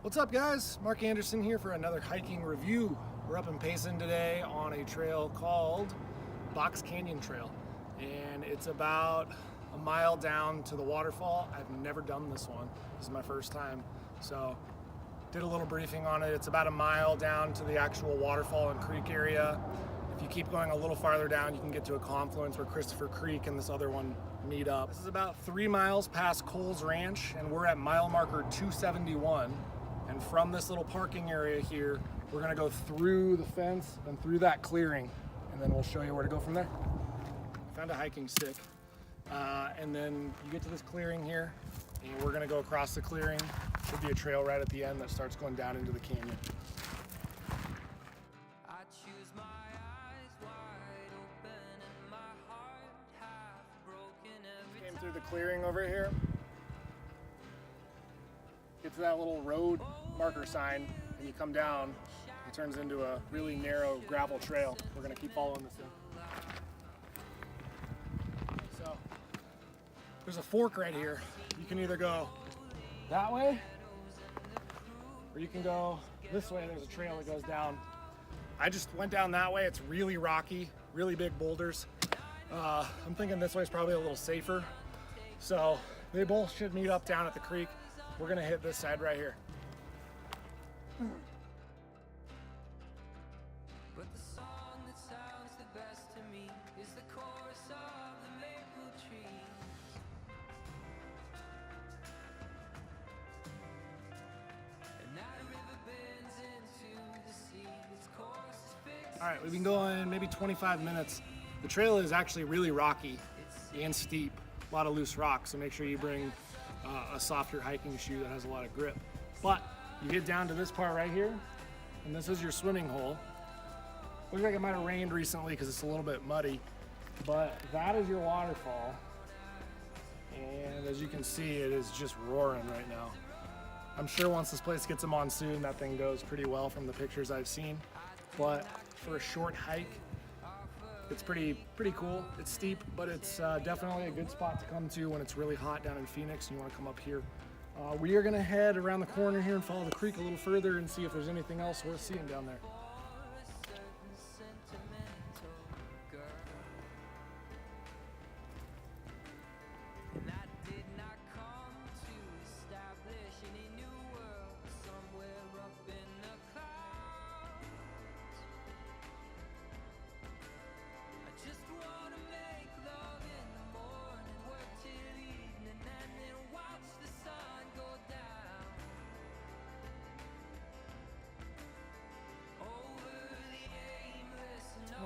What's up, guys? Mark Anderson here for another hiking review. We're up in Payson today on a trail called Box Canyon Trail, and it's about a mile down to the waterfall. I've never done this one. This is my first time, so did a little briefing on it. It's about a mile down to the actual waterfall and creek area. If you keep going a little farther down, you can get to a confluence where Christopher Creek and this other one meet up. This is about 3 miles past Cole's Ranch, and we're at mile marker 271. And from this little parking area here, we're gonna go through the fence and through that clearing, and then we'll show you where to go from there. Found a hiking stick, and then you get to this clearing here, and we're gonna go across the clearing. Should be a trail right at the end that starts going down into the canyon. Came through the clearing over here. Get to that little road marker sign, and you come down. It turns into a really narrow gravel trail. We're gonna keep following this in. So there's a fork right here. You can either go that way, or you can go this way. There's a trail that goes down. I just went down that way. It's really rocky, really big boulders. I'm thinking this way is probably a little safer. So they both should meet up down at the creek. We're gonna hit this side right here. But the song that sounds the best to me is the chorus of the maple tree. And that river bends into the sea. Its course is fixed. All right, we've been going maybe 25 minutes. The trail is actually really rocky and steep. A lot of loose rocks, so make sure you bring a softer hiking shoe that has a lot of grip. But you get down to this part right here, and this is your swimming hole. Looks like it might have rained recently because it's a little bit muddy, but that is your waterfall. And as you can see, it is just roaring right now. I'm sure once this place gets a monsoon, that thing goes pretty well from the pictures I've seen. But for a short hike, it's pretty cool. It's steep, but it's definitely a good spot to come to when it's really hot down in Phoenix and you want to come up here. We are gonna head around the corner here and follow the creek a little further and see if there's anything else worth seeing down there.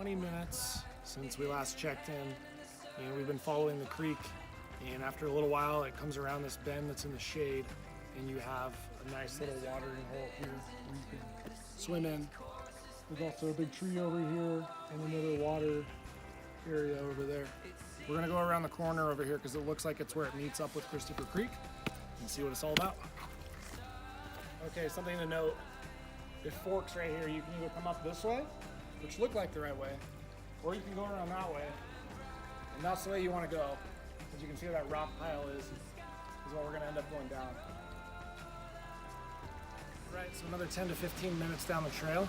Minutes since we last checked in, and we've been following the creek, and after a little while it comes around this bend that's in the shade, and you have a nice little watering hole here where you can swim in. There's also a big tree over here and another water area over there. We're gonna go around the corner over here because it looks like it's where it meets up with Christopher Creek and see what it's all about. Okay, something to note, it forks right here. You can either come up this way, which look like the right way, or you can go around that way, and that's the way you want to go. As you can see where that rock pile is what we're gonna end up going down. Right, so another 10 to 15 minutes down the trail,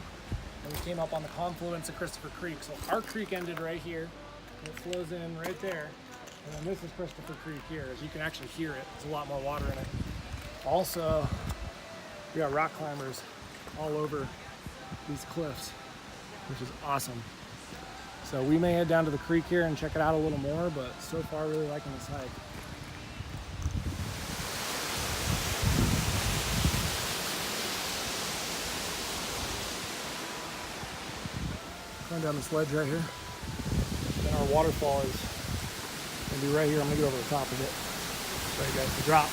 and we came up on the confluence of Christopher Creek. So our creek ended right here, and it flows in right there, and then this is Christopher Creek here. As you can actually hear it, there's a lot more water in it. Also, we got rock climbers all over these cliffs, which is awesome. So we may head down to the creek here and check it out a little more, but so far really liking this hike. Going down this ledge right here. Then our waterfall is gonna be right here. I'm gonna get over the top of it. Show you guys the drop.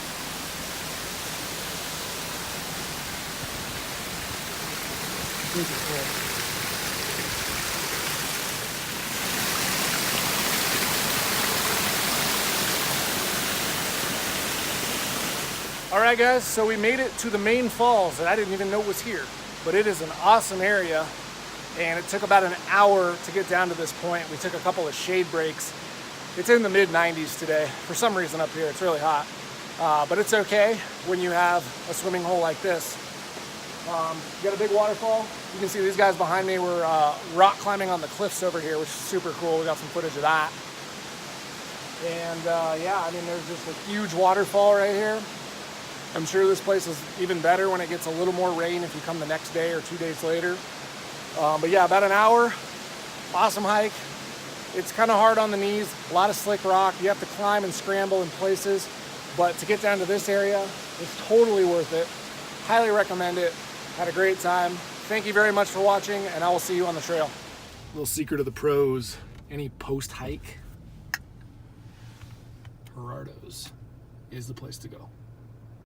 Super cool. All right, guys, so we made it to the main falls that I didn't even know was here, but it is an awesome area, and it took about an hour to get down to this point. We took a couple of shade breaks. It's in the mid-90s today. For some reason up here, it's really hot. But it's okay when you have a swimming hole like this. You got a big waterfall. You can see these guys behind me were rock climbing on the cliffs over here, which is super cool. We got some footage of that. And yeah, I mean, there's just a huge waterfall right here. I'm sure this place is even better when it gets a little more rain if you come the next day or 2 days later. But yeah, about an hour. Awesome hike. It's kind of hard on the knees, a lot of slick rock. You have to climb and scramble in places, but to get down to this area, it's totally worth it. Highly recommend it. Had a great time. Thank you very much for watching, and I will see you on the trail. Little secret of the pros, any post-hike, Gerardo's is the place to go.